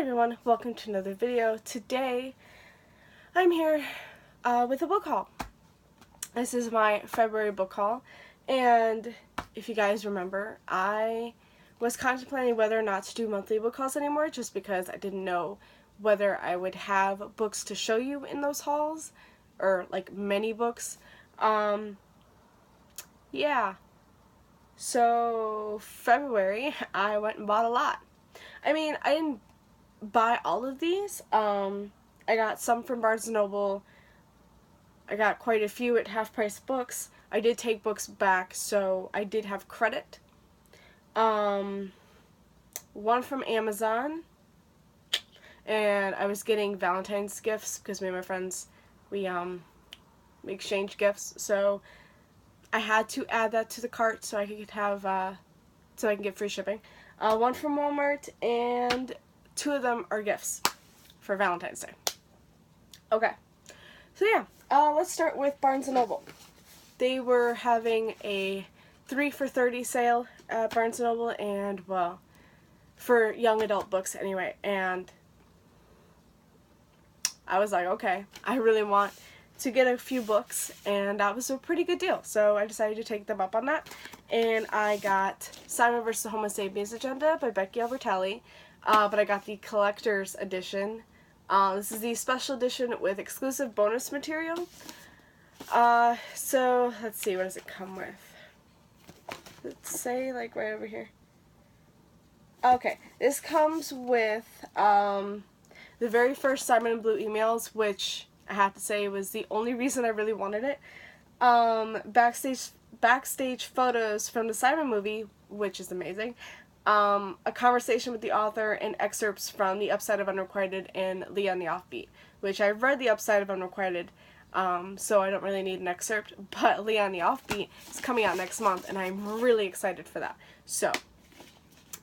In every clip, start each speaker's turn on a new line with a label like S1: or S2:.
S1: everyone, welcome to another video. Today I'm here with a book haul. This is my February book haul, and if you guys remember, I was contemplating whether or not to do monthly book hauls anymore just because I didn't know whether I would have books to show you in those hauls, or like many books. Yeah. So February I went and bought a lot. I mean, I didn't buy all of these. I got some from Barnes & Noble. I got quite a few at Half Price Books. I did take books back, so I did have credit. One from Amazon, and I was getting Valentine's gifts because me and my friends, we exchange gifts, so I had to add that to the cart so I could have, so I can get free shipping. One from Walmart, and two of them are gifts for Valentine's Day. Okay, so yeah, let's start with Barnes & Noble. They were having a 3 for $30 sale at Barnes & Noble, and well, for young adult books anyway, and I was like, okay, I really want to get a few books, and that was a pretty good deal, so I decided to take them up on that, and I got Simon vs. the Homo Sapiens Agenda by Becky Albertalli, but I got the collector's edition. This is the special edition with exclusive bonus material. So let's see, what does it come with? Does it say, like, right over here? Okay, this comes with the very first Simon and Blue emails, which I have to say was the only reason I really wanted it. Backstage photos from the Simon movie, which is amazing. A conversation with the author, and excerpts from The Upside of Unrequited and Leah and the Offbeat, which I've read The Upside of Unrequited, so I don't really need an excerpt, but Leah and the Offbeat is coming out next month, and I'm really excited for that. So,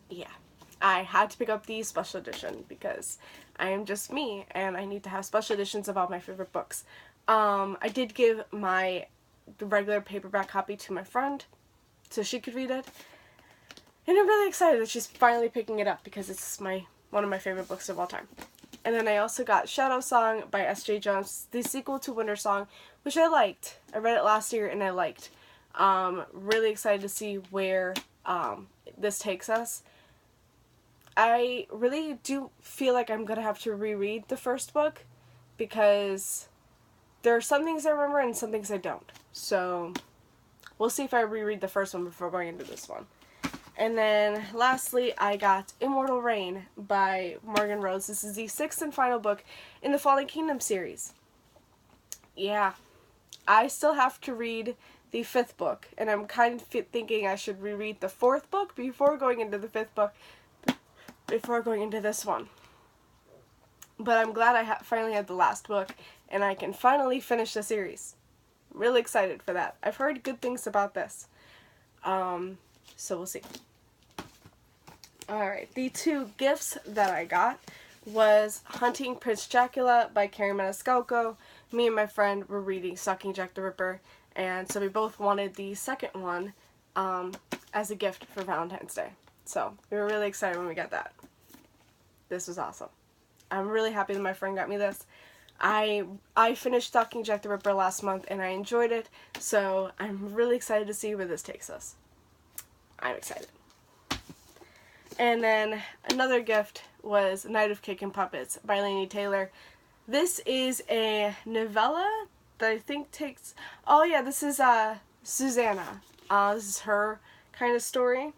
S1: yeah, I had to pick up the special edition because I am just me, and I need to have special editions of all my favorite books. I did give the regular paperback copy to my friend, so she could read it. And I'm really excited that she's finally picking it up because it's one of my favorite books of all time. And then I also got Shadow Song by S.J. Jones, the sequel to Winter Song, which I liked. I read it last year and I liked. Really excited to see where this takes us. I really do feel like I'm going to have to reread the first book because there are some things I remember and some things I don't. So we'll see if I reread the first one before going into this one. And then, lastly, I got Immortal Reign by Morgan Rose. This is the 6th and final book in the Fallen Kingdom series. Yeah, I still have to read the 5th book, and I'm kind of thinking I should reread the 4th book before going into the 5th book, before going into this one. But I'm glad I finally had the last book, and I can finally finish the series. I'm really excited for that. I've heard good things about this. So we'll see. Alright, the two gifts that I got was Hunting Prince Dracula by Kerri Maniscalco. Me and my friend were reading Stalking Jack the Ripper, and so we both wanted the second one as a gift for Valentine's Day. So we were really excited when we got that. This was awesome. I'm really happy that my friend got me this. I finished Stalking Jack the Ripper last month and I enjoyed it, so I'm really excited to see where this takes us. I'm excited. And then another gift was Night of Cake and Puppets by Laini Taylor. This is a novella that I think takes... Oh yeah, this is Susanna. This is her kind of story.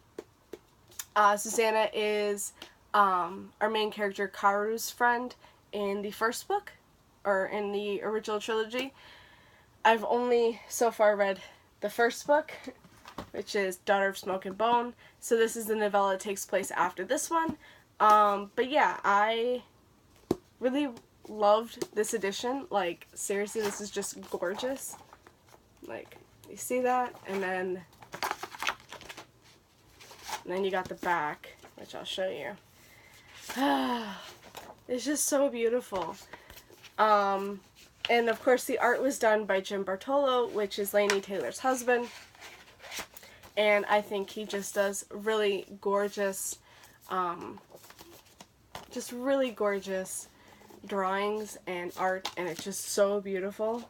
S1: Susanna is our main character Karu's friend in the first book, or in the original trilogy. I've only so far read the first book, which is Daughter of Smoke and Bone. So this is the novella that takes place after this one. But yeah, I really loved this edition. Like, seriously, this is just gorgeous. Like, you see that? And then you got the back, which I'll show you. It's just so beautiful. And of course the art was done by Jim Bartolo, which is Laini Taylor's husband. And I think he just does really gorgeous just really gorgeous drawings and art, and it's just so beautiful.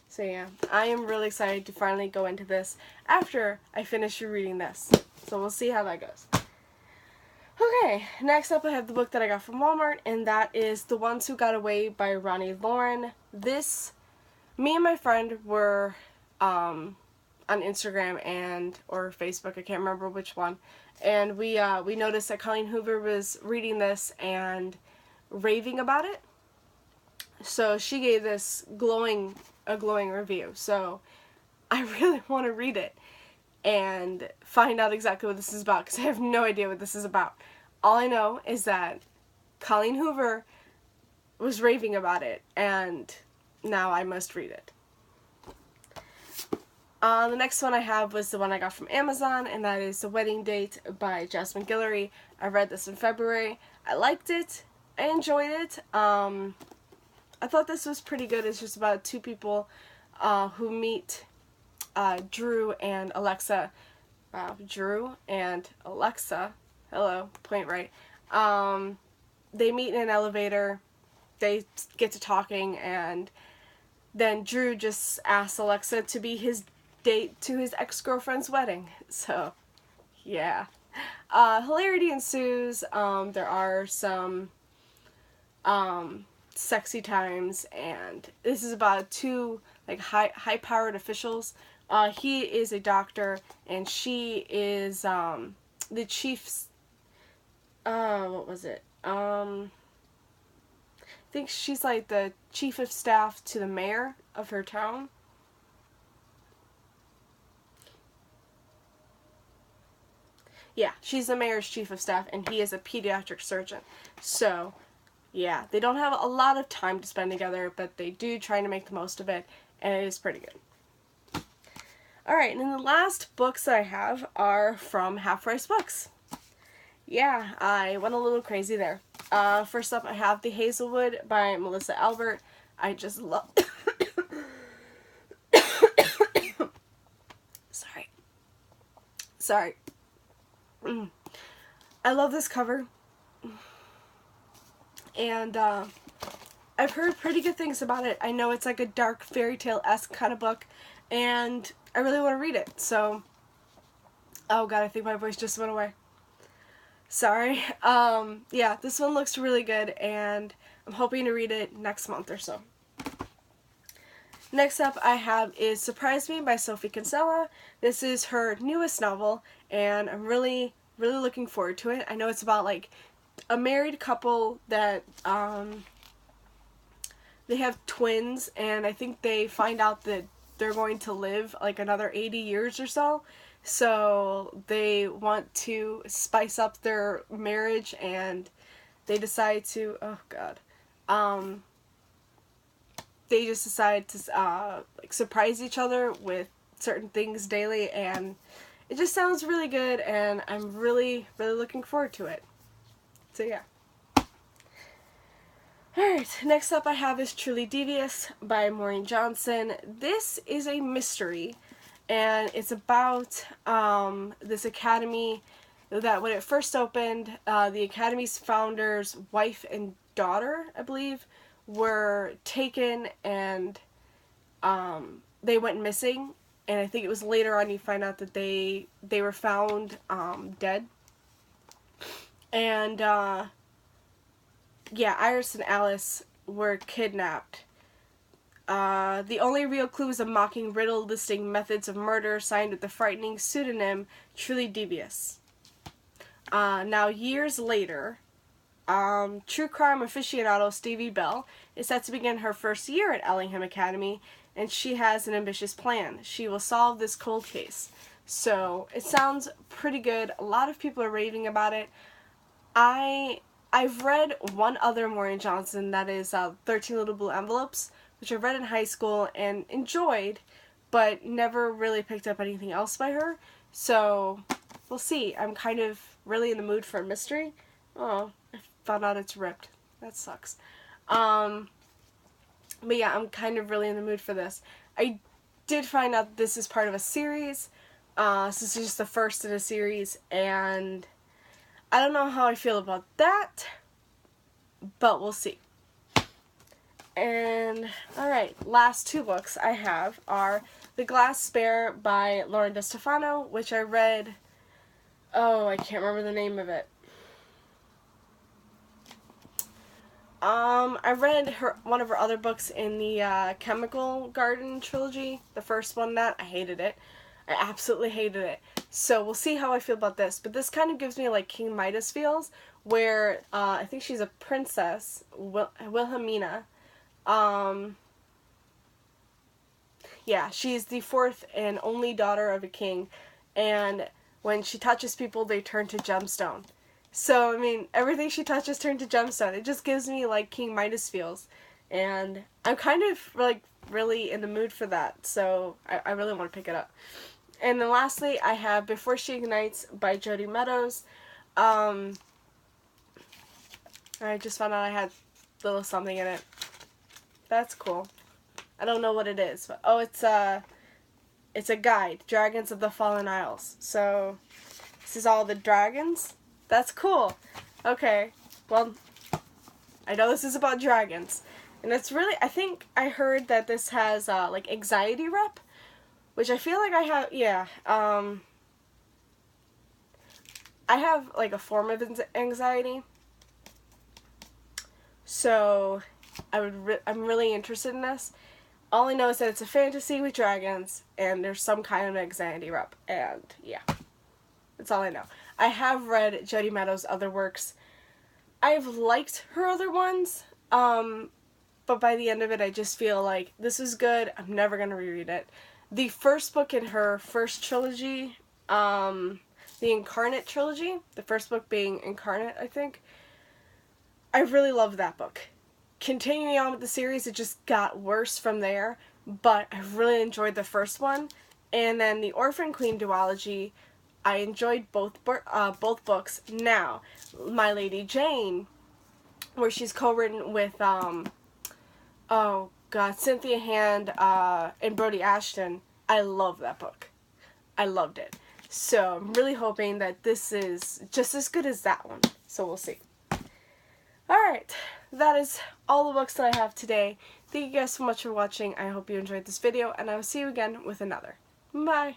S1: So yeah, I am really excited to finally go into this after I finish reading this. So we'll see how that goes. Okay, next up I have the book that I got from Walmart, and that is The Ones Who Got Away by Ronnie Lauren. Me and my friend were on Instagram or Facebook, I can't remember which one, and we noticed that Colleen Hoover was reading this and raving about it. So she gave this a glowing review. So I really want to read it and find out exactly what this is about, because I have no idea what this is about. All I know is that Colleen Hoover was raving about it, and now I must read it. The next one I have was the one I got from Amazon, and that is The Wedding Date by Jasmine Guillory. I read this in February. I liked it. I enjoyed it. I thought this was pretty good. It's just about two people who meet Drew and Alexa. Drew and Alexa. Hello, point right. They meet in an elevator. They get to talking, and then Drew just asks Alexa to be his date to his ex-girlfriend's wedding. So, yeah. Hilarity ensues. There are some sexy times, and this is about two like high-powered officials. He is a doctor, and she is the chief's what was it? I think she's like the chief of staff to the mayor of her town. Yeah, she's the mayor's chief of staff, and he is a pediatric surgeon. So, yeah, they don't have a lot of time to spend together, but they do try to make the most of it, and it is pretty good. Alright, and then the last books that I have are from Half Price Books. Yeah, I went a little crazy there. First up, I have The Hazelwood by Melissa Albert. I just love... Sorry. I love this cover. And, I've heard pretty good things about it. I know it's like a dark fairy tale-esque kind of book, and I really want to read it. So, oh god, I think my voice just went away. Sorry. Yeah, this one looks really good, and I'm hoping to read it next month or so. Next up I have is Surprise Me by Sophie Kinsella. This is her newest novel, and I'm really looking forward to it. I know it's about like a married couple that they have twins, and I think they find out that they're going to live like another 80 years or so. So they want to spice up their marriage, and they decide to, oh god, they just decide to like surprise each other with certain things daily, and it just sounds really good, and I'm really looking forward to it. So yeah. Alright, next up I have is Truly Devious by Maureen Johnson. This is a mystery, and it's about this academy that when it first opened, the academy's founder's wife and daughter, I believe, were taken, and they went missing, and I think it was later on you find out that they were found dead. And yeah, Iris and Alice were kidnapped. The only real clue is a mocking riddle listing methods of murder signed with the frightening pseudonym Truly Devious. Now, years later, true crime aficionado Stevie Bell is set to begin her first year at Ellingham Academy, and she has an ambitious plan. She will solve this cold case. So, it sounds pretty good. A lot of people are raving about it. I've read one other Maureen Johnson, that is 13 Little Blue Envelopes, which I read in high school and enjoyed, but never really picked up anything else by her. So, we'll see. I'm kind of really in the mood for a mystery. Oh, I found out it's ripped. That sucks. But yeah, I'm kind of really in the mood for this. I did find out that this is part of a series, So this is just the first in a series, and I don't know how I feel about that, but we'll see. And, alright, last two books I have are The Glass Spare by Lauren DeStefano, which I read, I can't remember the name of it. I read one of her other books in the Chemical Garden trilogy, the first one I hated it. I absolutely hated it. So we'll see how I feel about this. But this kind of gives me like King Midas feels, where I think she's a princess, Wilhelmina. Yeah, she's the fourth and only daughter of a king, and when she touches people, they turn to gemstone. So, I mean, everything she touches turns to gemstone. It just gives me, like, King Midas feels. And I'm kind of, like, really in the mood for that. So, I really want to pick it up. And then lastly, I have Before She Ignites by Jodi Meadows. I just found out I had a little something in it. That's cool. I don't know what it is. But, it's a guide. Dragons of the Fallen Isles. So, this is all the dragons. That's cool. Okay, well, I know this is about dragons. And it's really, I think I heard that this has, like, anxiety rep, which I feel like I have, yeah. I have, like, a form of anxiety. So, I'm really interested in this. All I know is that it's a fantasy with dragons, and there's some kind of anxiety rep, and, yeah. That's all I know. I have read Jodi Meadows' other works. I've liked her other ones, but by the end of it, I just feel like this is good. I'm never going to reread it. The first book in her first trilogy, the Incarnate trilogy, the first book being Incarnate, I think, I really loved that book. Continuing on with the series, it just got worse from there, but I really enjoyed the first one. And then the Orphan Queen duology, I enjoyed both books. Now, My Lady Jane, where she's co-written with, Cynthia Hand and Brody Ashton, I love that book. I loved it. So, I'm really hoping that this is just as good as that one. So, we'll see. Alright, that is all the books that I have today. Thank you guys so much for watching. I hope you enjoyed this video, and I will see you again with another. Bye!